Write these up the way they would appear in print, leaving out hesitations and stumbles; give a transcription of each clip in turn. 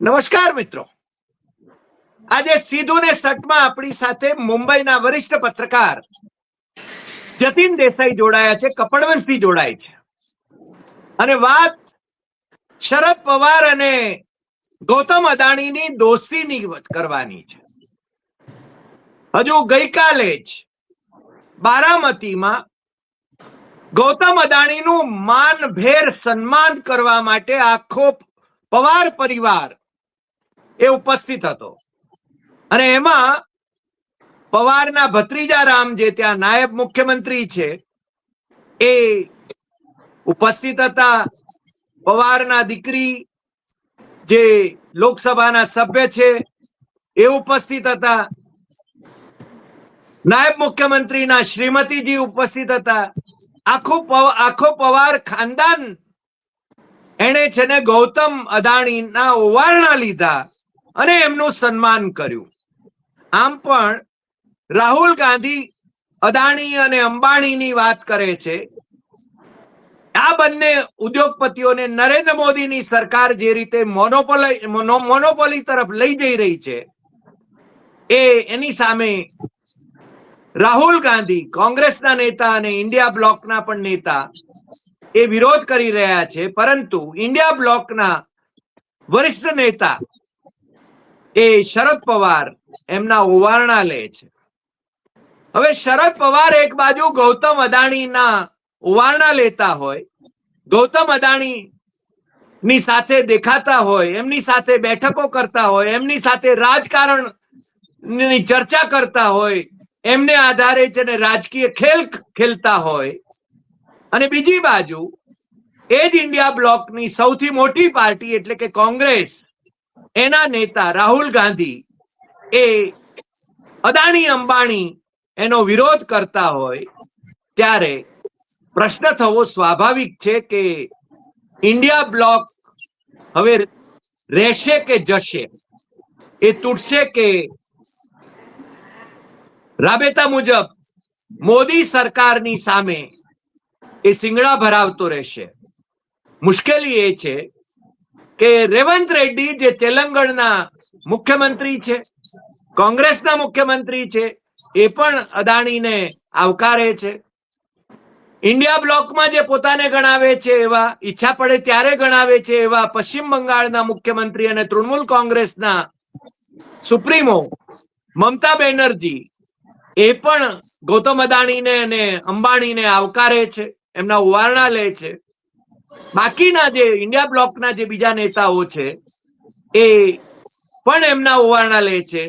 નમસ્કાર મિત્રો, આજે સીધું ને સટમાં આપણી સાથે મુંબઈના વરિષ્ઠ પત્રકાર જતીન દેસાઈ જોડાયા છે, કપડવંશથી જોડાય છે અને વાત શરદ પવાર અને ગૌતમ અદાણીની દોસ્તીની કરવાની છે. હજુ ગઈકાલે જ બારામતીમાં ગૌતમ અદાણીનું માનભેર સન્માન કરવા માટે આખો પવાર પરિવાર એ ઉપસ્થિત હતો અને એમાં પવારના ભત્રીજા રામ જે ત્યાં નાયબ મુખ્યમંત્રી છે એ ઉપસ્થિત હતા. પવારના દીકરી જે લોકસભાના સભ્ય છે એ ઉપસ્થિત હતા. નાયબ મુખ્યમંત્રીના શ્રીમતીજી ઉપસ્થિત હતા. આખો પવાર ખાનદાન એને છે ને ગૌતમ અદાણીના ઓવારણા લીધા અને એમનું સન્માન કર્યું. આમ પણ રાહુલ ગાંધી અદાણી અને અંબાણીની વાત કરે છે. આ બંને ઉદ્યોગપતિઓને નરેન્દ્ર મોદીની સરકાર જે રીતે મોનોપોલી તરફ લઈ જઈ રહી છે એની સામે રાહુલ ગાંધી, કોંગ્રેસના નેતા અને ઇન્ડિયા બ્લોકના પણ નેતા એ વિરોધ કરી રહ્યા છે. પરંતુ ઇન્ડિયા બ્લોકના વરિષ્ઠ નેતા એ શરદ પવાર એમના ઓવારણા લે છે. હવે શરદ પવાર એક બાજુ ગૌતમ અદાણીના ઓવારણા લેતા હોય, ગૌતમ અદાણી ની સાથે દેખાતા હોય, એમની સાથે બેઠકો કરતા હોય, એમની સાથે રાજકારણની ચર્ચા કરતા હોય, એમને આધારે છે ને રાજકીય ખેલ ખેલતા હોય, અને બીજી બાજુ એ જ ઇન્ડિયા બ્લોકની સૌથી મોટી પાર્ટી એટલે કે કોંગ્રેસ, એના નેતા રાહુલ ગાંધી એ અદાણી અંબાણી એનો વિરોધ કરતા હોય, ત્યારે પ્રશ્ન થવો સ્વાભાવિક છે કે ઇન્ડિયા બ્લોક હવે રહેશે કે જશે, એ તૂટશે કે રાબેતા મુજબ મોદી સરકારની સામે એ સિંગડા ભરાવતો રહેશે. મુશ્કેલી એ છે કે રેવંત રેડ્ડી જે તેલંગાણાના મુખ્યમંત્રી છે, કોંગ્રેસના મુખ્યમંત્રી છે, એ પણ અદાણીને આવકારે છે. ઇન્ડિયા બ્લોકમાં જે પોતાને ગણાવે છે એવા, ઈચ્છા પડે ત્યારે ગણાવે છે એવા પશ્ચિમ બંગાળના મુખ્યમંત્રી અને તૃણમૂલ કોંગ્રેસના સુપ્રીમો મમતા બેનર્જી એ પણ ગૌતમ અદાણીને અને અંબાણીને આવકારે છે, એમના ઓવારણા લે છે. બાકીના જે ઇન્ડિયા બ્લોકના જે બીજા નેતાઓ છે એ પણ એમના ઓવારણા લે છે.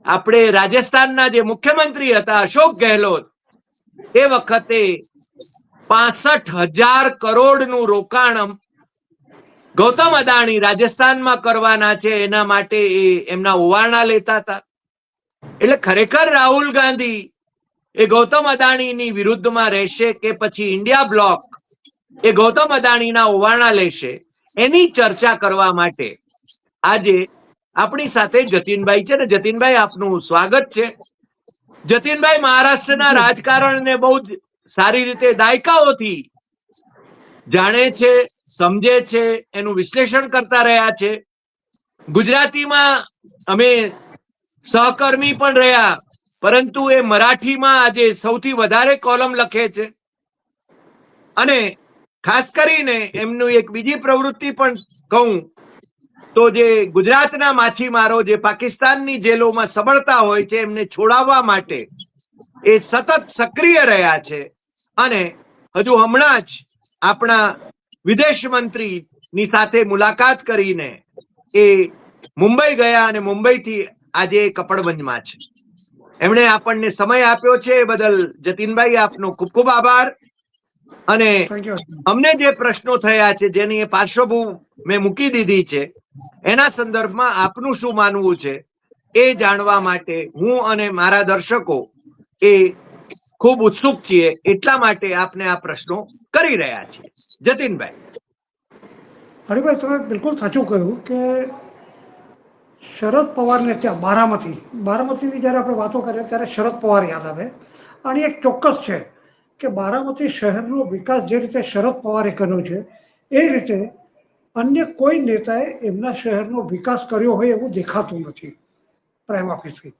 આપણે રાજસ્થાનના જે મુખ્યમંત્રી હતા અશોક ગેહલોત, એ વખતે 65,000 કરોડનું રોકાણ ગૌતમ અદાણી રાજસ્થાનમાં કરવાના છે, એના માટે એમના ઓવારણા લેતા હતા. એટલે ખરેખર રાહુલ ગાંધી એ ગૌતમ અદાણીની વિરુદ્ધમાં રહેશે કે પછી ઇન્ડિયા બ્લોક એ ગૌતમ અદાણીના ઓવારણા લેશે, એની ચર્ચા કરવા માટે આજે આપણી સાથે જતીનભાઈ છે ને. જતીનભાઈ, આપનું સ્વાગત છે. જતીનભાઈ મહારાષ્ટ્રના રાજકારણને બહુ જ સારી રીતે દાયકાઓથી જાણે છે, સમજે છે, એનું વિશ્લેષણ કરતા રહ્યા છે. ગુજરાતીમાં અમે સહકર્મી પણ રહ્યા, પરંતુ એ મરાઠીમાં આજે સૌથી વધારે કોલમ લખે છે. અને ખાસ કરીને એમનું એક બીજી પ્રવૃત્તિ પણ કહું તો જે ગુજરાતના માછીમારો જે પાકિસ્તાનની જેલોમાં સબળતા હોય છે, એમને છોડાવવા માટે એ સતત સક્રિય રહ્યા છે. અને હજુ હમણાં જ આપણા વિદેશ મંત્રીની સાથે મુલાકાત કરીને એ મુંબઈ ગયા અને મુંબઈથી આજે કપડવંજમાં છે. એમણે આપણને સમય આપ્યો છે, એ બદલ જતીનભાઈ આપનો ખૂબ ખૂબ આભાર. અને અમને જે પ્રશ્નો થયા છે, જેની એ પાર્શ્વભૂમિ મેં મૂકી દીધી છે, એના સંદર્ભમાં આપનું શું માનવું છે એ જાણવા માટે હું અને મારા દર્શકો એ ખૂબ ઉત્સુક છીએ. એટલા માટે આપને આ પ્રશ્નો કરી રહ્યા છીએ. જતીનભાઈ. હરિભાઈ, તમે બિલકુલ સાચું કહ્યું કે શરદ પવારને ત્યાં બારામતીની જ્યારે આપણે વાતો કરીએ ત્યારે શરદ પવાર યાદ આવે. અને એક ચોક્કસ છે કે બારામતી શહેરનો વિકાસ જે રીતે શરદ પવારે કર્યો છે, એ રીતે અન્ય કોઈ નેતાએ એમના શહેરનો વિકાસ કર્યો હોય એવું દેખાતું નથી પ્રાઇમ ઓફિસથી.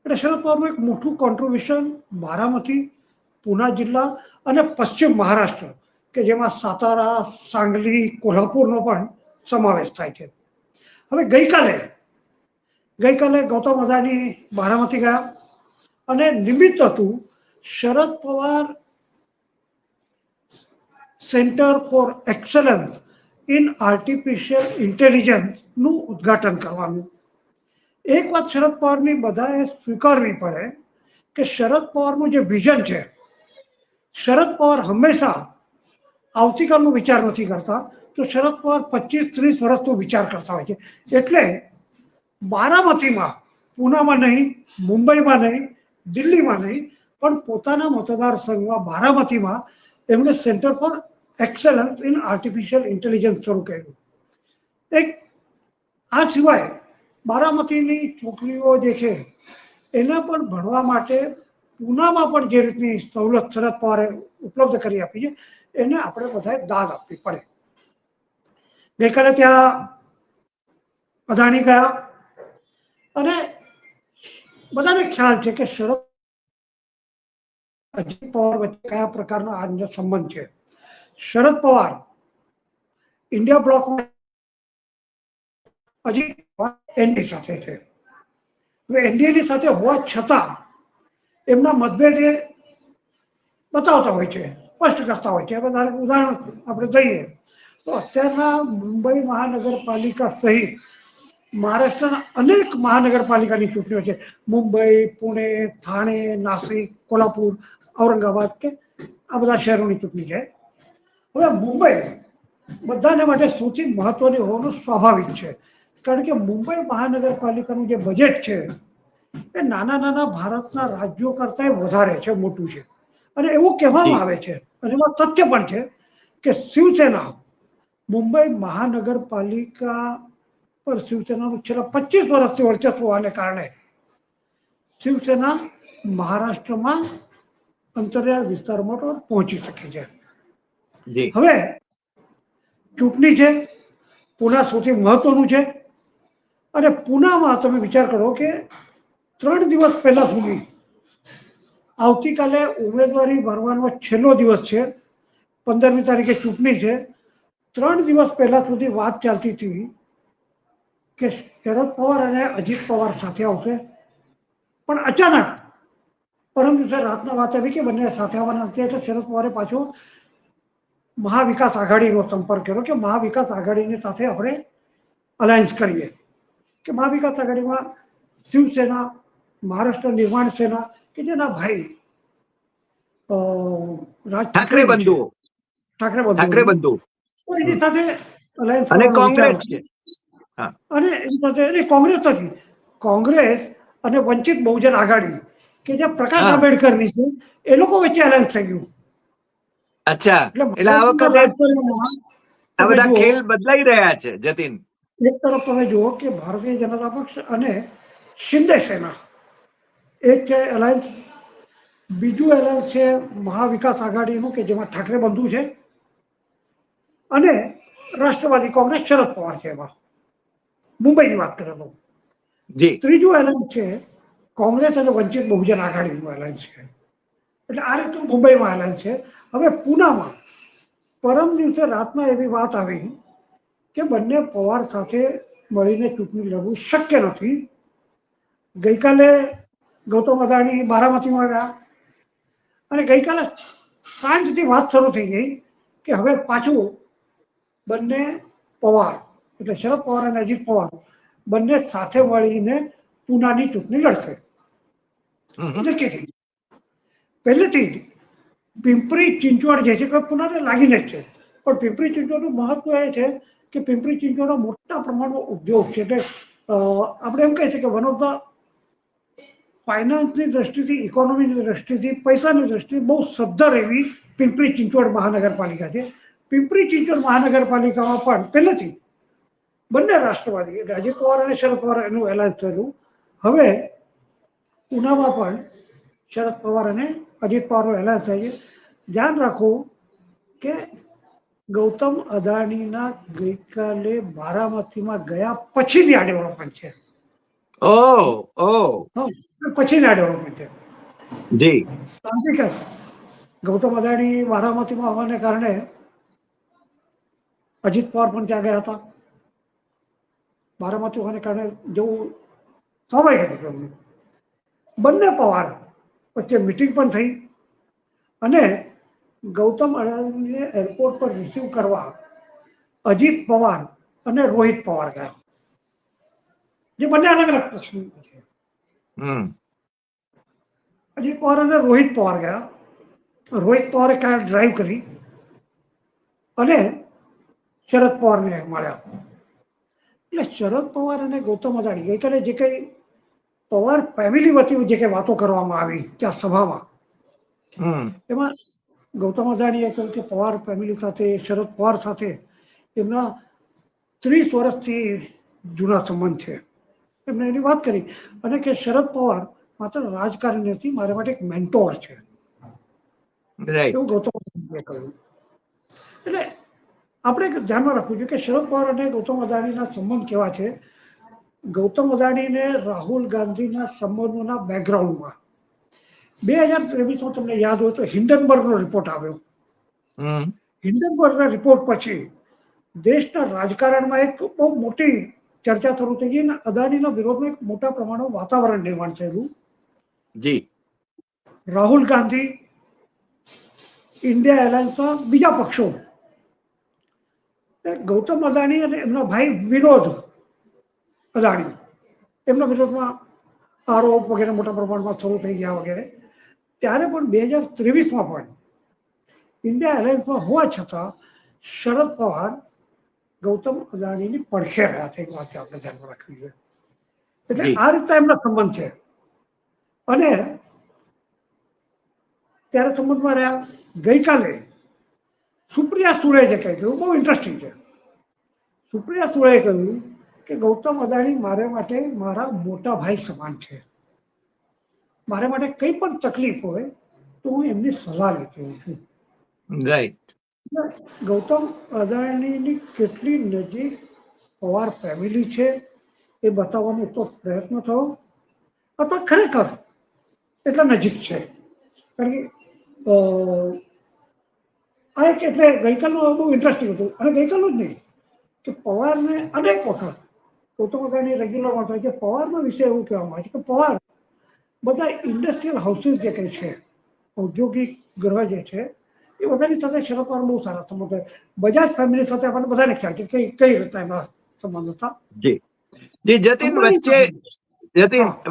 એટલે શરદ પવારનું એક મોટું કોન્ટ્રીબ્યુશન બારામતી, પૂના જિલ્લા અને પશ્ચિમ મહારાષ્ટ્ર, કે જેમાં સાતારા, સાંગલી, કોલ્હાપુરનો પણ સમાવેશ થાય છે. હવે ગઈકાલે ગૌતમ અદાણી બારામતી ગયા અને નિમિત્ત હતું Sharad Pawar centre for excellence in artificial ઇન્ટેલિજન્સનું ઉદ્ઘાટન કરવાનું. એક વાત શરદ પવારની બધાએ સ્વીકારવી પડે કે શરદ પવારનું જે વિઝન છે, શરદ પવાર હંમેશા આવતીકાલનો વિચાર નથી કરતા, તો શરદ પવાર 25-30 વર્ષનો વિચાર કરતા હોય છે. એટલે બારામતીમાં, પૂનામાં નહીં, મુંબઈમાં નહીં, દિલ્હીમાં નહીં, પણ પોતાના મતદાર સંઘમાં બારામતીમાં એમણે centre for excellence in artificial intelligence શરૂ કર્યું. આ સિવાય બારામતીની છોકરીઓ જે છે એના પણ ભણવા માટે પૂનામાં પણ જે રીતની સવલત શરદ પવારે ઉપલબ્ધ કરી આપી છે એને આપણે બધાએ દાદ આપવી પડે. ગઈકાલે ત્યાં અદાણી ગયા અને બધાને ખ્યાલ છે કે શરદ અજીત પવાર વચ્ચે કયા પ્રકારનો આજનો સંબંધ છે. શરદ પવાર ઇન્ડિયા બ્લોકમાં અજીત પવાર એનડી સાથે છે. હવે એનડીએની સાથે હોવા છતાં એમના મતભેદ એ બતાવતા હોય છે, સ્પષ્ટ કરતા હોય છે. ઉદાહરણ આપણે દઈએ તો અત્યારના મુંબઈ મહાનગરપાલિકા સહિત મહારાષ્ટ્રના અનેક મહાનગરપાલિકાની ચૂંટણીઓ છે. મુંબઈ, પુણે, થાણે, નાસિક, કોલ્હાપુર, ઔરંગાબાદ, કે આ બધા શહેરોની ચૂંટણી છે. હવે મુંબઈ બધાને માટે સૌથી મહત્વની હોવાનું સ્વાભાવિક છે, કારણ કે મુંબઈ મહાનગરપાલિકાનું જે બજેટ છે એ નાના ભારતના રાજ્યો કરતાં વધારે છે, મોટું છે. અને એવું કહેવામાં આવે છે, અને એમાં તથ્ય પણ છે, કે શિવસેના મુંબઈ મહાનગરપાલિકા પર શિવસેનાનું છેલ્લા 25 વર્ષથી વર્ચસ્વ હોવાને કારણે શિવસેના મહારાષ્ટ્રમાં અંતરિયાળ વિસ્તારમાં પણ પહોંચી શકી છે. હવે ચૂંટણી છે, પૂના સૌથી મહત્વનું છે. અને પૂનામાં તમે વિચાર કરો કે 3 દિવસ પહેલા સુધી, આવતીકાલે ઉમેદવારી ભરવાનો છેલ્લો દિવસ છે, 15મી તારીખે ચૂંટણી છે. 3 દિવસ પહેલા સુધી વાત ચાલતી હતી કે શરદ પવાર અને અજીત પવાર સાથે આવશે, પણ અચાનક પરમ દિવસે રાતના વાત આવી કે બંને સાથે આવવાના નથી. એટલે શરદ પવારે પાછો મહાવિકાસ આઘાડીનો સંપર્ક કર્યો કે મહાવિકાસ આઘાડીની સાથે આપણે અલાયન્સ કરીએ. કે મહાવિકાસ આઘાડીમાં શિવસેના, મહારાષ્ટ્ર નિર્માણ સેના, કે જેના ભાઈ રાજ ઠાકરે બંધુઓ, એની સાથે અલાયન્સ અને કરવાનો વિચાર કોંગ્રેસ છે. અને એની સાથે કોંગ્રેસ નથી, કોંગ્રેસ અને વંચિત બહુજન આઘાડી, કે જે પ્રકાશ આંબેડકરની છે, એ લોકો વચ્ચે અલાયન્સ થઈ ગયું. અચ્છા, એટલે આ વખતે આ બધા ખેલ બદલાઈ રહ્યા છે. જતીન, એક તરફ તમે જુઓ કે ભારતીય જનતા પક્ષ અને શિંદે સેના એક છે એલાયન્સ, બીજું એલાયન્સ છે મહાવિકાસ આઘાડીનું, કે જેમાં ઠાકરે બંધુ છે, અને રાષ્ટ્રવાદી કોંગ્રેસ શરદ પવાર છે. એમાં મુંબઈની વાત કરે તો ત્રીજું એલાયન્સ છે કોંગ્રેસ અને વંચિત બહુજન આઘાડીનું એલાયન્સ છે. એટલે આ રીતનું મુંબઈમાં એલાયન્સ છે. હવે પૂનામાં પરમ દિવસે રાતના એવી વાત આવી કે બંને પવાર સાથે મળીને ચૂંટણી લડવું શક્ય નથી. ગઈકાલે ગૌતમ અદાણી બારામતીમાં ગયા અને ગઈકાલે સાંજથી વાત શરૂ થઈ ગઈ કે હવે પાછું બંને પવાર, એટલે શરદ પવાર અને અજીત પવાર બંને સાથે મળીને પૂનાની ચૂંટણી લડશે. નક્કી પહેલેથી જ પિંપરી ચિંચવડ જે છે કે પૂનાને લાગીને જ છે, પણ પિંપરી ચિંચવડનું મહત્વ એ છે કે પિંપરી ચિંચવડનો મોટા પ્રમાણમાં ઉદ્યોગ છે. એટલે આપણે એમ કહી શકીએ કે વન ઓફ ધ ફાઇનાન્સની દ્રષ્ટિથી, ઇકોનોમીની દ્રષ્ટિથી, પૈસાની દ્રષ્ટિથી બહુ સદ્ધર એવી પિંપરી ચિંચવડ મહાનગરપાલિકા છે. પિંપરી ચિંચવડ મહાનગરપાલિકામાં પણ પહેલેથી બંને રાષ્ટ્રવાદી, એટલે અજીત પવાર અને શરદ પવાર એનું એલાયન્સ થયેલું. હવે પૂનામાં પણ શરદ પવાર અને અજીત પવારનું એલાયન્સ થાય છે. ધ્યાન રાખવું કે ગૌતમ અદાણીના ગઈકાલે બારામતીમાં ગયા પછીની આ ડેવલપમેન્ટ છે. પછીની આ ડેવલપમેન્ટ છે. જી ગૌતમ અદાણી બારામતીમાં આવવાને કારણે અજીત પવાર પણ ત્યાં ગયા હતા. બારામતી હોવાને કારણે જવું સ્વાભાવિક હતું. બંને પવાર વચ્ચે મિટિંગ પણ થઈ અને ગૌતમ અદાણીને એરપોર્ટ પર રિસીવ કરવા અજીત પવાર અને રોહિત પવાર ગયા, જે બંને અલગ અલગ પક્ષ છે. અજીત પવાર અને રોહિત પવાર ગયા. રોહિત પવારે કાર ડ્રાઈવ કરી અને શરદ પવારને મળ્યા. એટલે શરદ પવાર અને ગૌતમ અદાણી ગઈકાલે જે કંઈ પવાર ફેમિલી વતી જે કંઈ વાતો કરવામાં આવી ત્યાં સભામાં, એમાં ગૌતમ અદાણીએ કહ્યું કે પવાર ફેમિલી સાથે, શરદ પવાર સાથે એમના 30 વર્ષથી જૂના સંબંધ છે. એમને એની વાત કરી અને કે શરદ પવાર માત્ર રાજકારણી નથી, મારા માટે એક મેન્ટોર છે, એવું ગૌતમ અદાણીએ કહ્યું. એટલે આપણે ધ્યાનમાં રાખવું જોઈએ કે શરદ પવાર અને ગૌતમ અદાણીના સંબંધ કેવા છે. ગૌતમ અદાણીને રાહુલ ગાંધીના સંબંધોના બેકગ્રાઉન્ડમાં 2023માં તમને યાદ હોય તો હિન્ડનબર્ગનો રિપોર્ટ આવ્યો. હિન્ડનબર્ગના રિપોર્ટ પછી દેશના રાજકારણમાં એક બહુ મોટી ચર્ચા શરૂ થઈ ગઈ અને અદાણીના વિરોધમાં એક મોટા પ્રમાણમાં વાતાવરણ નિર્માણ થયેલું. રાહુલ ગાંધી, ઇન્ડિયા એલાયન્સના બીજા પક્ષો, ગૌતમ અદાણી અને એમના ભાઈ વિનોદ અદાણી, એમના વિરોધમાં આરોપ વગેરે મોટા પ્રમાણમાં શરૂ થઈ ગયા વગેરે. ત્યારે પણ 2023માં પણ ઇન્ડિયા એલાયન્સમાં હોવા છતાં શરદ પવાર ગૌતમ અદાણીની પડખે રહ્યા છે. એક વાત આપણે ધ્યાનમાં રાખવી જોઈએ. એટલે આ રીતે એમના સંબંધ છે. અને ત્યારે સંબંધમાં રહ્યા. ગઈકાલે સુપ્રિયા સુળે જે કહ્યું બહુ ઇન્ટરેસ્ટિંગ છે. સુપ્રિયા સુળેએ કહ્યું કે ગૌતમ અદાણી મારે માટે મારા મોટા ભાઈ સમાન છે. મારે માટે કંઈ પણ તકલીફ હોય તો હું એમની સલાહ લેતી હોઉં છું. ગૌતમ અદાણીની કેટલી નજીક પવાર ફેમિલી છે એ બતાવવાનો તો પ્રયત્ન થયો અથવા ખરેખર એટલા નજીક છે. કારણ કે આ એક એટલે ગઈકાલનું બહુ ઇન્ટરેસ્ટિંગ હતું. અને ગઈકાલનું જ નહીં કે પવારને અનેક વખત ગૌતમ અદાણી રેગ્યુલર વાત હોય કે પવારનો વિષય એવું કહેવામાં આવે છે કે પવાર બધા ઇન્ડસ્ટ્રીયલ હાઉસીસ જે કંઈ છે, ઔદ્યોગિક ગૃહ જે છે, એ બધાની સાથે શરદ પવાર બહુ સારા સંબંધ હોય. બજાજ ફેમિલી સાથે આપણને બધાને ખ્યાલ છે કઈ રીતના એમના સંબંધ હતા. જતીન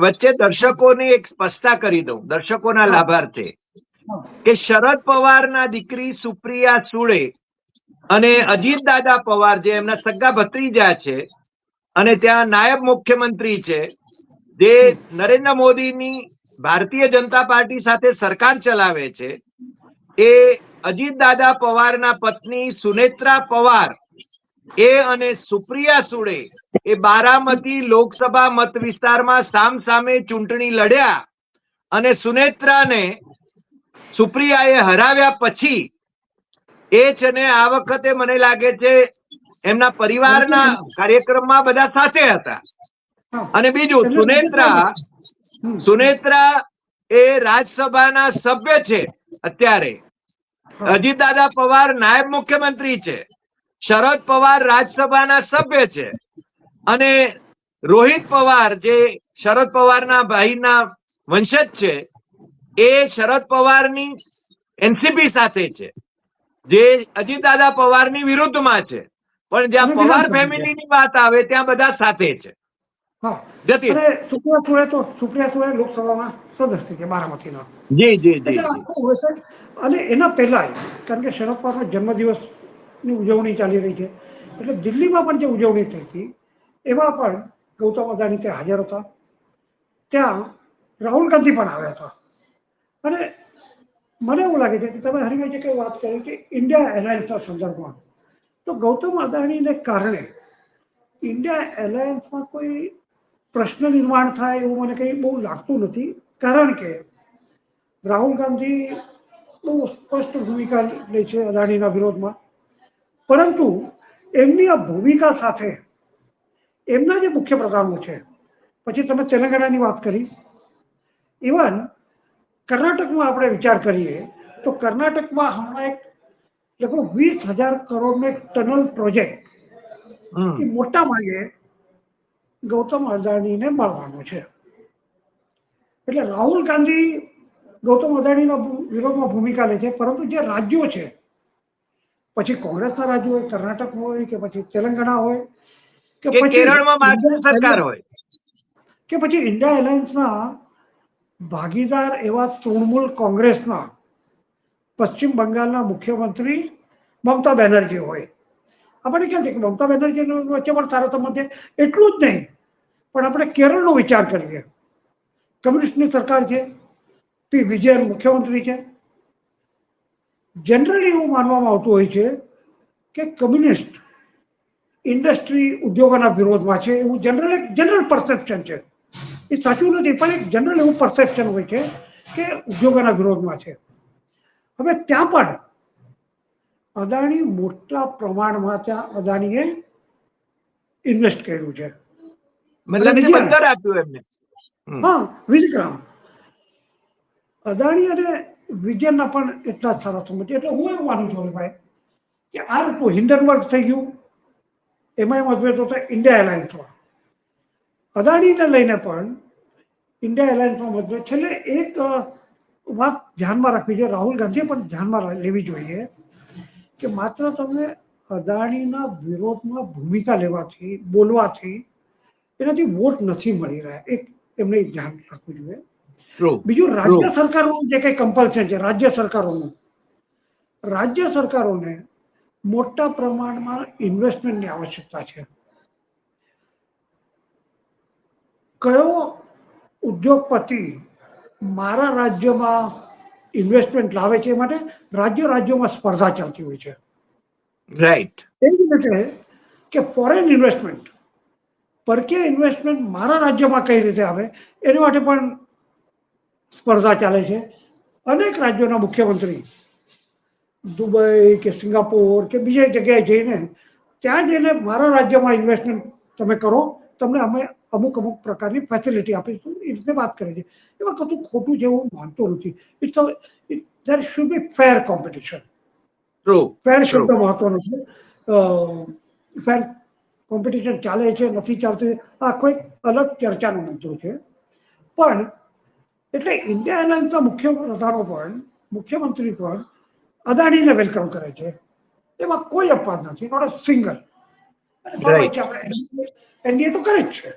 વચ્ચે દર્શકોની એક સ્પષ્ટતા કરી દઉં, દર્શકોના લાભાર્થે, કે શરદ પવારના દીકરી સુપ્રિયા સુળે અને અજીત દાદા પવાર જે એમના સગા ભત્રીજા છે અને ત્યાં નાયબ મુખ્યમંત્રી છે, જે નરેન્દ્ર મોદીની ભારતીય જનતા પાર્ટી સાથે સરકાર ચલાવે છે, એ અજીત દાદા પવારના પત્ની સુનેત્રા પવાર એ અને સુપ્રિયા સુળે એ બારામતી લોકસભા મત વિસ્તારમાં સામસામે ચૂંટણી લડ્યા અને સુનેત્રાને સુપ્રિયાએ હરાવ્યા પછી એ છે ને આ વખતે મને લાગે છે એમના પરિવારના કાર્યક્રમમાં બધા સાથે હતા. અને બીજું, સુનેત્રા એ રાજ્યસભાના સભ્ય છે અત્યારે. અજીત દાદા પવાર નાયબ મુખ્યમંત્રી છે, શરદ પવાર રાજ્યસભાના સભ્ય છે અને રોહિત પવાર જે શરદ પવારના ભાઈના વંશજ છે એ શરદ પવારની એનસીપી સાથે છે, જે અજીત દાદા પવારની વિરુદ્ધમાં છે. પણ જ્યાં પવાર ફેમિલીની વાત આવે ત્યાં બધા સાથે છે. સુપ્રિયા સુળે લોકસભામાં સદસ્ય છે બારામતીના. અને એના પહેલા, કારણ કે શરદ પવારનો જન્મદિવસની ઉજવણી ચાલી રહી છે, એટલે દિલ્હીમાં પણ જે ઉજવણી થઈ હતી એમાં પણ ગૌતમ અદાણી ત્યાં હાજર હતા. ત્યાં રાહુલ ગાંધી પણ આવ્યા હતા. અને મને એવું લાગે છે કે તમે હરિભાઈ જે કંઈ વાત કરી કે ઇન્ડિયા એલાયન્સના સંદર્ભમાં, તો ગૌતમ અદાણીને કારણે ઇન્ડિયા એલાયન્સમાં કોઈ પ્રશ્ન નિર્માણ થાય એવું મને કંઈ બહુ લાગતું નથી. કારણ કે રાહુલ ગાંધી બહુ સ્પષ્ટ ભૂમિકા લે છે અદાણીના વિરોધમાં પરંતુ એમની આ ભૂમિકા સાથે એમના જે મુખ્ય પ્રધાનો છે, પછી તમે તેલંગાણાની વાત કરી, ઇવન કર્ણાટકમાં આપણે વિચાર કરીએ તો કર્ણાટકમાં હમણાં એક લગભગ 20,000 કરોડનો એક ટનલ પ્રોજેક્ટ એ મોટા ભાગે ગૌતમ અદાણીને મળવાનો છે. એટલે રાહુલ ગાંધી ગૌતમ અદાણીના વિરોધમાં ભૂમિકા લે છે, પરંતુ જે રાજ્યો છે, પછી કોંગ્રેસના રાજ્યો હોય, કર્ણાટક હોય કે પછી તેલંગાણા હોય કે પછી કેરળમાં માર્ક્સની સરકાર હોય કે પછી ઇન્ડિયા એલાયન્સના ભાગીદાર એવા તૃણમૂલ કોંગ્રેસના પશ્ચિમ બંગાળના મુખ્યમંત્રી મમતા બેનર્જી હોય. આપણને ખ્યાલ છે કે મમતા બેનર્જી વચ્ચે પણ સારા સંબંધ છે. એટલું જ નહીં, પણ આપણે કેરળનો વિચાર કરીએ, કમ્યુનિસ્ટની સરકાર છે, પી વિજયન મુખ્યમંત્રી છે. જનરલી એવું માનવામાં આવતું હોય છે કે કમ્યુનિસ્ટ ઇન્ડસ્ટ્રી ઉદ્યોગોના વિરોધમાં છે, એવું જનરલ પરસેપ્શન છે. એ સાચું નથી, પણ એક જનરલ એવું પરસેપ્શન હોય છે કે ઉદ્યોગોના વિરોધમાં છે. હવે ત્યાં પણ અદાણી મોટા પ્રમાણમાં ત્યાં અદાણીએ ઇન્વેસ્ટ કર્યું છે. બંદર આપ્યું એમને. હા, વિજયગ્રામ અદાણી અને વિજયના પણ એટલા જ સારા સંબંધ છે. એટલે હું એવું માનું છું ભાઈ કે આ રીતનું હિન્ડનબર્ગ થઈ ગયું, એમાં મતભેદો થાય ઇન્ડિયા એલાયન્સમાં. અદાણીને લઈને પણ ઇન્ડિયા એલાયન્સમાં મતભેદ. છેલ્લે એક વાત ધ્યાનમાં રાખવી જોઈએ, રાહુલ ગાંધીએ પણ ધ્યાનમાં લેવી જોઈએ કે માત્ર તમને અદાણીના વિરોધમાં ભૂમિકા લેવાથી, બોલવાથી એનાથી વોટ નથી મળી રહ્યા. એક એમને ધ્યાન રાખવું જોઈએ. બીજું, રાજ્ય સરકારોનું જે કંઈ કમ્પલ્સન છે, રાજ્ય સરકારોને મોટા પ્રમાણમાં ઇન્વેસ્ટમેન્ટની આવશ્યકતા છે. કયો ઉદ્યોગપતિ મારા રાજ્યમાં ઇન્વેસ્ટમેન્ટ લાવે છે, એ માટે રાજ્યોમાં સ્પર્ધા ચાલતી હોય છે. રાઈટ. એ જ રીતે કે ફોરેન ઇન્વેસ્ટમેન્ટ, પરકીય ઇન્વેસ્ટમેન્ટ મારા રાજ્યમાં કઈ રીતે આવે એની માટે પણ સ્પર્ધા ચાલે છે. અનેક રાજ્યોના મુખ્યમંત્રી દુબઈ કે સિંગાપોર કે બીજી જગ્યાએ જઈને ત્યાં જઈને મારા રાજ્યમાં ઇન્વેસ્ટમેન્ટ તમે કરો, તમને અમે અમુક પ્રકારની ફેસિલિટી આપીશું, એ રીતે વાત કરે છે. એમાં કશું ખોટું જેવું માનતો નથી. દેર શુડ બી ફેર કોમ્પિટિશન. ફેર શબ્દ મહત્વનો છે. ફેર કોમ્પિટિશન ચાલે છે, નથી ચાલતું, આ કોઈ અલગ ચર્ચાનો મુદ્દો છે. પણ એટલે ઇન્ડિયા એલાયન્સના મુખ્યમંત્રી પણ અદાણીને વેલકમ કરે છે. એમાં કોઈ અપવાદ નથી, નોટ અ સિંગલ. એનડીએ તો કરે જ છે.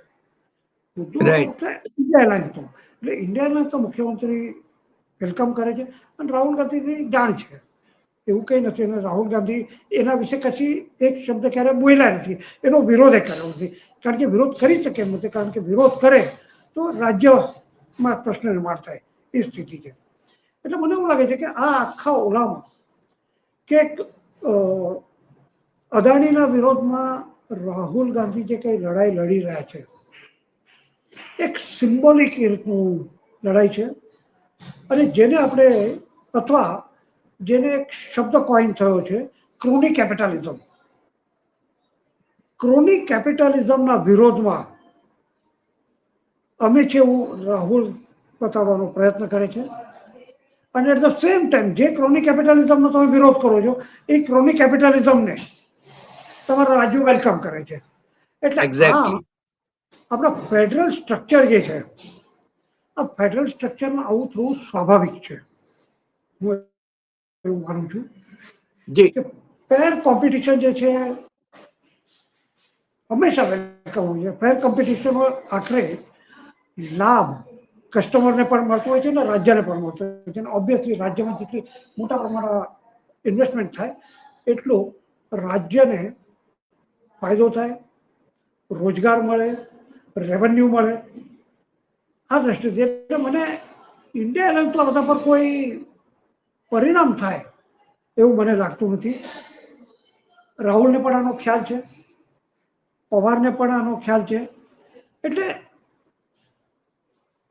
ઇન્ડિયા એલાયન્સનો એટલે ઇન્ડિયા એલાયન્સના મુખ્યમંત્રી વેલકમ કરે છે. અને રાહુલ ગાંધીની જાણ છે, એવું કંઈ નથી. અને રાહુલ ગાંધી એના વિશે કશી એક શબ્દ ક્યારે બોલ્યા નથી, એનો વિરોધ કર્યો નથી. કારણ કે વિરોધ કરી શકે એમ નથી, કારણ કે વિરોધ કરે તો રાજ્યમાં પ્રશ્ન નિર્માણ થાય, એ સ્થિતિ છે. એટલે મને એવું લાગે છે કે આ આખા ઓલામાં કે અદાણીના વિરોધમાં રાહુલ ગાંધી જે કંઈ લડાઈ લડી રહ્યા છે, એક સિમ્બોલિક એ રીતનું લડાઈ છે. અને જેને આપણે, અથવા જેને એક શબ્દ કોઈન થયો છે, ક્રોની કેપિટલિઝમ. ક્રોની કેપિટલિઝમના વિરોધમાં અમે છે એવું રાહુલ બતાવવાનો પ્રયત્ન કરે છે. અને એટ ધ સેમ ટાઈમ જે ક્રોની કેપિટલિઝમનો તમે વિરોધ કરો છો, એ ક્રોની કેપિટલિઝમને તમારા રાજ્યો વેલકમ કરે છે. એટલે આપણા ફેડરલ સ્ટ્રક્ચર જે છે, આ ફેડરલ સ્ટ્રક્ચરમાં આવું થવું સ્વાભાવિક છે. હું એવું માનું છું કે ફેર કોમ્પિટિશન જે છે હંમેશા વેલકમ હોય છે. ફેર કોમ્પિટિશનમાં આખરે લાભ કસ્ટમરને પણ મળતો હોય છે ને રાજ્યને પણ મળતો હોય છે. અને ઓબ્વિયસલી રાજ્યમાં જેટલી મોટા પ્રમાણમાં ઇન્વેસ્ટમેન્ટ થાય એટલો રાજ્યને ફાયદો થાય, રોજગાર મળે, રેવન્યુ મળે. આ દ્રષ્ટિથી એટલે મને ઇન્ડિયા એલાયન્સના બધા પર કોઈ પરિણામ થાય એવું મને લાગતું નથી. રાહુલને પણ આનો ખ્યાલ છે, પવારને પણ આનો ખ્યાલ છે. એટલે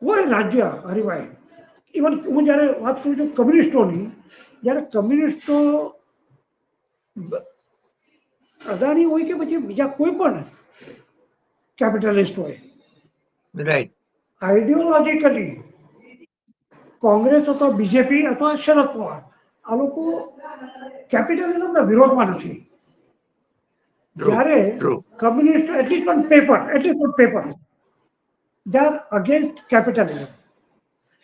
કોઈ રાજ્ય, હરિભાઈ, ઇવન હું જ્યારે વાત કરું છું કમ્યુનિસ્ટોની, જ્યારે કમ્યુનિસ્ટો અદાણી હોય કે પછી બીજા કોઈ પણ કેપિટલિસ્ટ હોય, રાઈટ, આઈડિયોલોજીકલી કોંગ્રેસ અથવા બીજેપી અથવા શરદ પવાર આ લોકો કેપિટલિઝમના વિરોધમાં નથી. ટ્રુ, જ્યારે true, communist at least on paper they are against capitalism,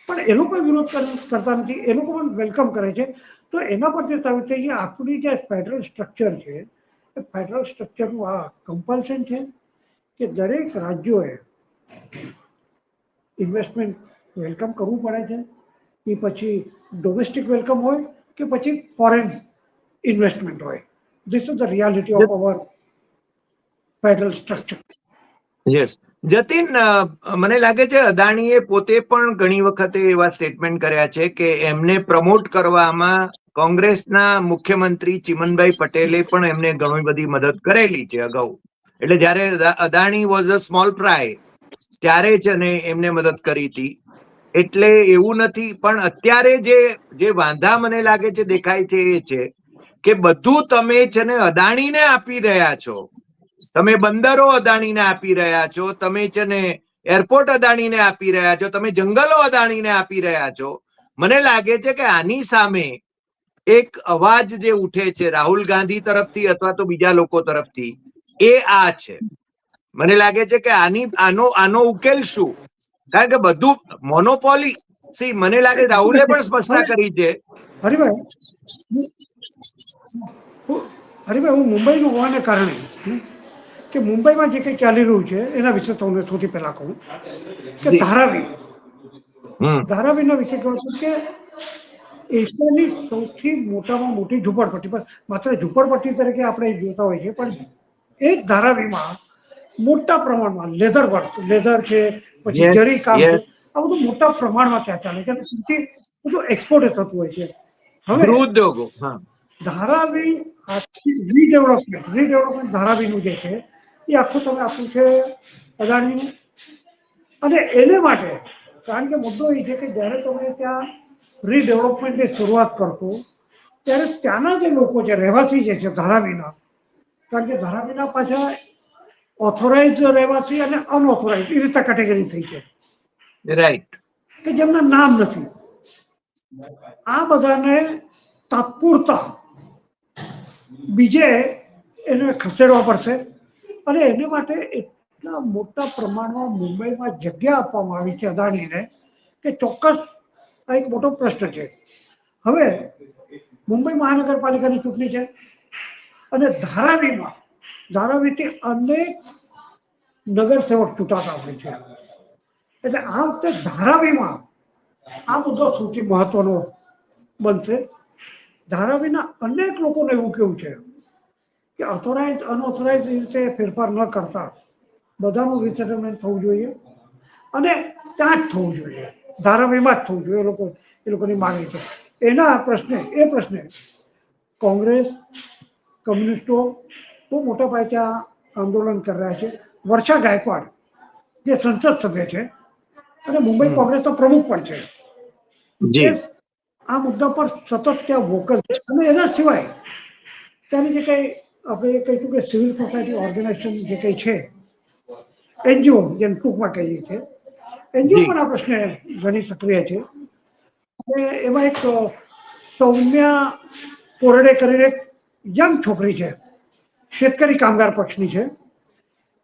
પણ એ લોકો વિરોધ કરતા નથી, એ લોકો પણ વેલકમ કરે છે. તો એના પરથી સાબિત થઈ કે આપણી જે ફેડરલ સ્ટ્રક્ચર છે એ ફેડરલ સ્ટ્રક્ચરનું આ કમ્પલ્શન છે કે દરેક રાજ્યોએ ઇન્વેસ્ટમેન્ટ વેલકમ કરવું પડે છે. એ પછી ડોમેસ્ટિક વેલકમ હોય કે પછી ફોરેન ઇન્વેસ્ટમેન્ટ હોય. This is the reality of our federal structure. Yes. Jatin, મને લાગે છે અદાણીએ પોતે પણ ઘણી વખતે એવા સ્ટેટમેન્ટ કર્યા છે કે એમને પ્રમોટ કરવામાં કોંગ્રેસના મુખ્યમંત્રી ચિમનભાઈ પટેલે પણ એમને ઘણી બધી મદદ કરેલી છે અગાઉ. એટલે જયારે Adani was a small fry ત્યારે જ એમને મદદ કરી હતી. એટલે એવું નથી, પણ અત્યારે જે વાંધા મને લાગે છે દેખાય છે એ છે કે બધું તમે છે ને અદાણીને આપી રહ્યા છો. તમે બંદરો અદાણીને આપી રહ્યા છો, તમે છે ને એરપોર્ટ અદાણીને આપી રહ્યા છો, તમે જંગલો અદાણીને આપી રહ્યા છો. મને લાગે છે કે આની સામે એક અવાજ જે ઉઠે છે રાહુલ ગાંધી તરફથી અથવા તો બીજા લોકો તરફથી, એ આ છે. મને લાગે છે કે આનો ઉકેલ શું? કારણ કે બધું મોનોપોલી, મને લાગે રાહુલે પણ સ્પષ્ટતા કરી છે. હરિભાઈ, હું મુંબઈનું હોવાને કારણે કે મુંબઈમાં જે કંઈ ચાલી રહ્યું છે એના વિશે તમને સૌથી પહેલા કહું કે ધારાવીના વિશે કહું છું કે એશિયાની સૌથી મોટામાં મોટી ઝૂંપડપટ્ટી, પણ માત્ર ઝૂંપડપટ્ટી તરીકે આપણે જોતા હોઈએ છીએ, પણ એ જ ધારાવીમાં મોટા પ્રમાણમાં લેધર છે, પછી જરી કામ છે, આ બધું મોટા પ્રમાણમાં ત્યાં ચાલે છે અને સૌથી બધું એક્સપોર્ટ થતું હોય છે. હવે ઉદ્યોગો, ધારાવી આખી રીડેવલપમેન્ટ ધારાવીનું જે છે એ આખું તમે આપ્યું છે અદાણીનું. અને એને માટે કારણ કે મુદ્દો એ છે કે જ્યારે તમે ત્યાં રીડેવલપમેન્ટની શરૂઆત કરશો ત્યારે ત્યાંના જે લોકો છે, રહેવાસી જે છે ધારાવીના, કારણ કે ધારાવીના પાછા ઓથોરાઇઝ રહેવાસી અને અનઓથોરાઇઝ એ રીતે કેટેગરી થઈ છે, રાઈટ, કે જેમના નામ નથી. આ બધાને તાત્પુરતા બીજે એને ખસેડવા પડશે અને એને માટે એટલા મોટા પ્રમાણમાં મુંબઈમાં જગ્યા આપવામાં આવી છે અદાણીને કે ચોક્કસ આ એક મોટો પ્રશ્ન છે. હવે મુંબઈ મહાનગરપાલિકાની ચૂંટણી છે અને ધારાવીથી અનેક નગરસેવક ચૂંટાતા હોય છે. એટલે આ વખતે ધારાવીમાં આ મુદ્દો સૌથી મહત્વનો બનશે. ધારાવીના અનેક લોકોને એવું કેવું છે કે ઓથોરાઇઝ અનઓથોરાઇઝ રીતે ફેરફાર ન કરતા બધાનું રિસેટલમેન્ટ થવું જોઈએ અને ત્યાં જ થવું જોઈએ, ધારાવીમાં જ થવું જોઈએ, એ લોકોની માંગણી છે. એના પ્રશ્ને કોંગ્રેસ, કમ્યુનિસ્ટો બહુ મોટા પાયે ત્યાં આંદોલન કરી રહ્યા છે. વર્ષા ગાયકવાડ જે સંસદ સભ્ય છે અને મુંબઈ કોંગ્રેસના પ્રમુખ પણ છે, એ આ મુદ્દા પર સતત ત્યાં વોકલ છે. અને એના સિવાય ત્યાંની જે કંઈ આપણે કહીશું કે સિવિલ સોસાયટી ઓર્ગેનાઇઝેશન જે કંઈ છે, એનજીઓ જેમ ટૂંકમાં કહીએ છીએ, એનજીઓ પણ આ પ્રશ્ને ઘણી સક્રિય છે. એમાં એક સૌમ્યા કોરડે કરીને એક યંગ છોકરી છે, શેતકરી કામગાર પક્ષની છે,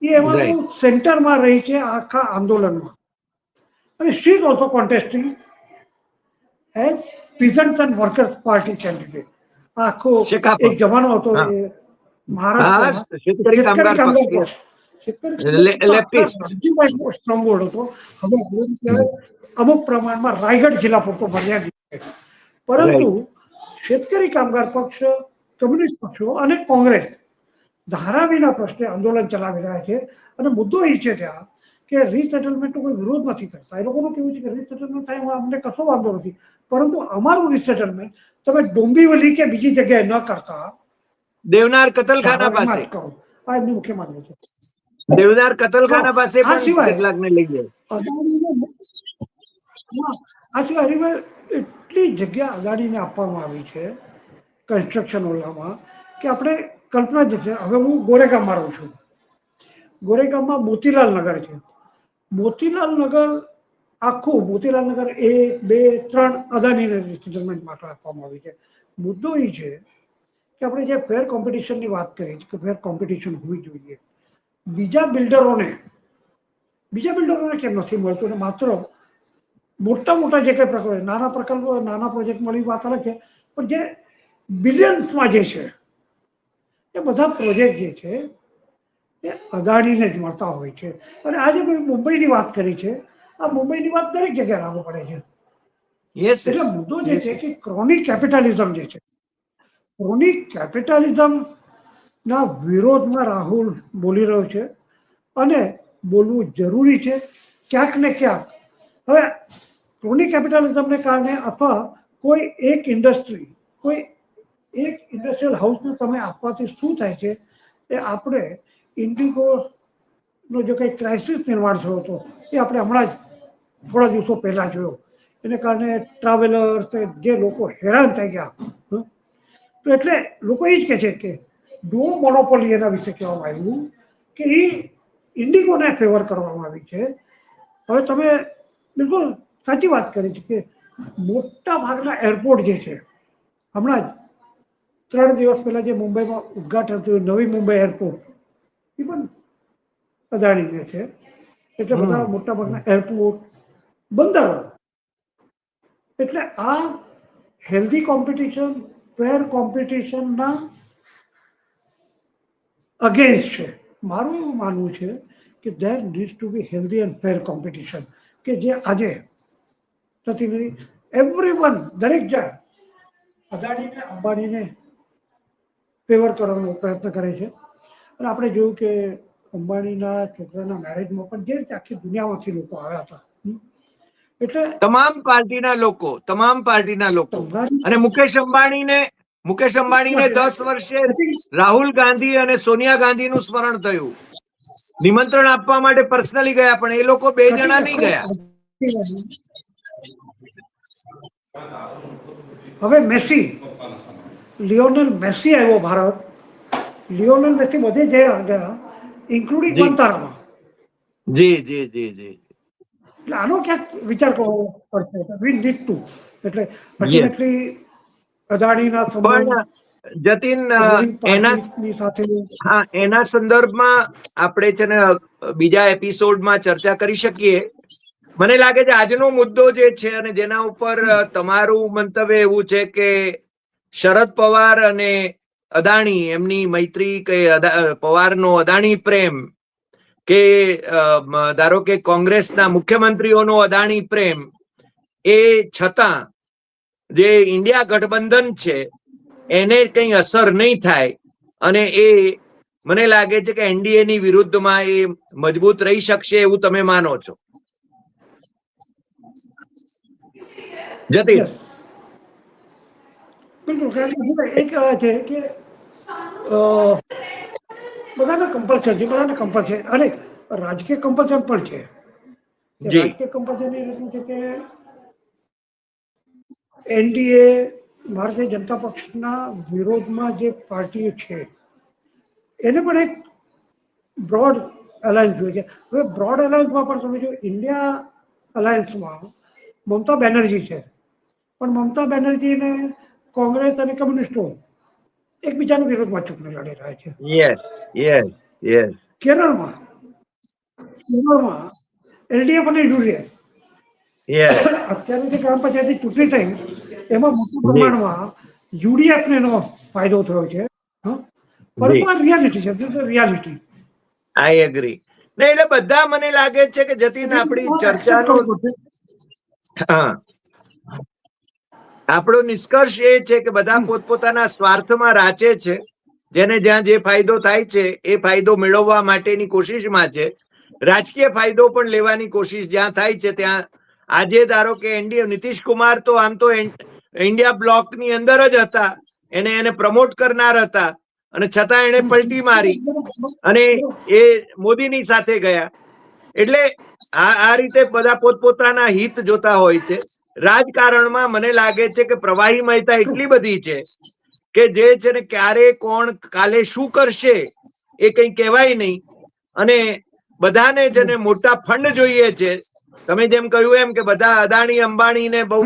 એ એમાં સેન્ટરમાં રહી છે આખા આંદોલનમાં. અને she is also contesting as peasants and workers party candidate. આખો એક જમાનો હતો એ મહારાષ્ટ્રમાં શેતકરી કામગાર પક્ષ, સ્ટ્રોંગ હોલ્ડ હતો. હવે અમુક પ્રમાણમાં રાયગઢ જિલ્લા પૂરતો મર્યાદિત છે, પરંતુ શેતકરી કામગાર પક્ષ, કમ્યુનિસ્ટ પક્ષો અને કોંગ્રેસ ધારાવીના પ્રશ્ને આંદોલન ચલાવી રહ્યા છે. અને મુદ્દો એ છે ત્યાં કે રીસેટલમેન્ટનો કોઈ વિરોધ નથી કરતા. એ લોકોનું કેવું છે કે રીસેટલમેન્ટ થાય એમાં અમને કશો વાંધો નથી, પરંતુ અમારું રીસેટલમેન્ટ તમે ડોંબિવલી કે બીજી જગ્યાએ ન કરતા દેવનાર કતલખાના પાસે, આ એમની મુખ્ય માંગણી છે. દેવનાર કતલખાના પાસે આ સિવાય કેટલાકને લઈ જાય. આ સિવાય હરિભાઈ એટલી જગ્યા અદાણીને આપવામાં આવી છે કન્સ્ટ્રક્શન ઓલામાં કે આપણે કલ્પના જ છે. હવે હું ગોરેગામમાં રહું છું. ગોરેગામમાં મોતીલાલ નગર છે. મોતીલાલ નગર આખું મોતીલાલ નગર 1, 2, 3 અદાણીને સેટલમેન્ટ માટે આપવામાં આવી છે. મુદ્દો એ છે કે આપણે જે ફેર કોમ્પિટિશનની વાત કરી છે કે ફેર કોમ્પિટિશન હોવી જોઈએ. બીજા બિલ્ડરોને કેમ નથી મળતું અને માત્ર મોટા જે કંઈ પ્રકલ્પ નાના પ્રકલ્પો નાના પ્રોજેક્ટ મળી વાત અલગ છે, પણ જે બિલિયન્સમાં જે છે એ બધા પ્રોજેક્ટ જે છે એ અદાણીને જ મળતા હોય છે. અને આજે મુંબઈની વાત કરી છે, આ મુંબઈની વાત દરેક જગ્યાએ લાગુ પડે છે. યસ એટલે મુદ્દો જે છે કે ક્રોનિક કેપિટલિઝમ જે છે, ક્રોનિક કેપિટલિઝમ ના વિરોધમાં રાહુલ બોલી રહ્યો છે અને બોલવું જરૂરી છે ક્યાંક ને ક્યાંક. હવે ક્રોનિક કેપિટલિઝમને કારણે અથવા કોઈ એક ઇન્ડસ્ટ્રી કોઈ એક ઇન્ડસ્ટ્રીયલ હાઉસને તમે આપવાથી શું થાય છે એ આપણે ઇન્ડિગોનો જો કંઈ ક્રાઇસિસ નિર્માણ થયો હતો એ આપણે હમણાં જ થોડા દિવસો પહેલાં જોયો. એને કારણે ટ્રાવેલર્સ જે લોકો હેરાન થઈ ગયા. તો એટલે લોકો એ જ કહે છે કે નો મોનોપોલી એના વિશે કહેવામાં આવ્યું કે એ ઇન્ડિગોને ફેવર કરવામાં આવી છે. હવે તમે બિલકુલ સાચી વાત કરી છે કે મોટા ભાગના એરપોર્ટ જે છે, હમણાં જ 3 દિવસ પહેલાં જે મુંબઈમાં ઉદ્ઘાટન થયું નવી મુંબઈ એરપોર્ટ, એ પણ અદાણીને છે. એટલે બધા મોટા ભાગના એરપોર્ટ, બંદરો, એટલે આ હેલ્ધી કોમ્પિટિશન ફેર કોમ્પિટિશનના અગેન્સ્ટ છે. મારું એવું માનવું છે કે there needs to be healthy and fair competition કે જે આજે નથી કરી. એવરીવન દરેક જણ અદાણીને અંબાણીને ફેવર કરવાનો પ્રયત્ન કરે છે. અને આપણે જોયું કે અંબાણીના છોકરાના મેરેજમાં પણ જે રીતે આખી દુનિયામાંથી લોકો આવ્યા હતા. એટલે તમામ પાર્ટીના લોકો અને મુકેશ અંબાણીને 10 વર્ષે રાહુલ ગાંધી અને સોનિયા ગાંધીનું સ્મરણ થયું. નિમંત્રણ આપવા માટે પર્સનલી ગયા, પણ એ લોકો 2 જણા નહીં ગયા. હવે લિયોનેલ મેસી આવ્યો ભારત. લિયોનેલ મેસી બધે ગયા ઇન્ક્લુડિંગ મંતારામાં. જી જી જી જી. એટલે આનો ક્યાંક વિચાર કરવો પડશે. We need to. એટલે અલ્ટિમેટલી અદાણીના પણ સંબંધ જતીન સાથે એના સંદર્ભમાં આપણે છે ને બીજા એપિસોડમાં ચર્ચા કરી શકીએ. મને લાગે છે આજનો મુદ્દો જે છે અને જેના ઉપર તમારું મંતવ્ય એવું છે કે શરદ પવાર અને અદાણી એમની મૈત્રી કે પવારનો અદાણી પ્રેમ કે ધારો કે કોંગ્રેસના મુખ્યમંત્રીઓનો અદાણી પ્રેમ, એ છતાં જે ઇન્ડિયા ગઠબંધન છે એને કંઈ અસર નહીં થાય અને એ મને લાગે છે કે એનડીએ ની વિરુદ્ધમાં એ મજબૂત રહી શકશે એવું તમે માનો છો? જતીન. બિલકુલ. એક છે કે બધાને કમ્પલસરી અને રાજકીય કમ્પલસન પણ છે. રાજકીય કમ્પલસન એ રીતનું છે કે એનડીએ ભારતીય જનતા પક્ષના વિરોધમાં જે પાર્ટીઓ છે એને પણ એક બ્રોડ અલાયન્સ જોઈએ છે. હવે બ્રોડ અલાયન્સમાં પણ તમે જો ઇન્ડિયા અલાયન્સમાં મમતા બેનર્જી છે, પણ મમતા બેનર્જીને કોંગ્રેસ અને કમ્યુનિસ્ટો એકબીજાના વિરોધમાં ચૂંટણી લડી રહ્યા છે. કેરળમાં એલડીએફ અને યુડીએફ અત્યારે જે ગ્રામ પંચાયતની ચૂંટણી થઈ એમાં મોટા પ્રમાણમાં યુડીએફને એનો ફાયદો થયો છે. પરંતુ આ રિયાલિટી છે. રિયાલિટી. I agree. ને એટલે બધા મને લાગે છે કે જતીન આપણી ચર્ચાનો આપણો નિષ્કર્ષ એ છે કે બધા પોતપોતાના સ્વાર્થમાં રાચે છે. જેને જ્યાં જે ફાયદો થાય છે એ ફાયદો મેળવવા માટેની કોશિશમાં છે. રાજકીય ફાયદો પણ લેવાની કોશિશ જ્યાં થાય છે ત્યાં. આજે ધારો કે એનડીએ નીતિશ કુમાર તો આમ તો ઇન્ડિયા બ્લોકની અંદર જ હતા, એને પ્રમોટ કરનાર હતા, અને છતાં એને પલટી મારી અને એ મોદીની સાથે ગયા. એટલે આ રીતે બધા પોતપોતાના હિત જોતા હોય છે. રાજકારણમાં મને લાગે છે કે પ્રવાહી મયતા એટલી બધી છે કે જે છે ને ક્યારે કોણ કાલે શું કરશે એ કઈ કહેવાય નહીં, અને બધાને છે ને મોટા ફંડ જોઈએ છે. તમે જેમ કહ્યું એમ કે બધા અદાણી અંબાણીને બહુ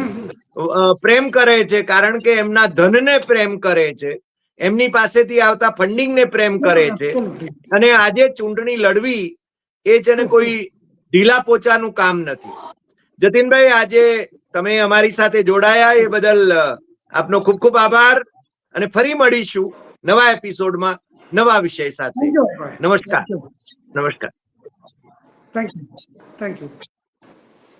પ્રેમ કરે છે, કારણ કે એમના ધનને પ્રેમ કરે છે, એમની પાસેથી આવતા ફંડિંગને પ્રેમ કરે છે. અને આજે ચૂંટણી લડવી એ છે ને કોઈ ઢીલા પોચાનું કામ નથી. જતીનભાઈ, આજે તમે અમારી સાથે જોડાયા એ બદલ આપનો ખૂબ ખૂબ આભાર, અને ફરી મળીશું નવા એપિસોડમાં નવા વિષય સાથે. નમસ્કાર. નમસ્કાર. Thank you.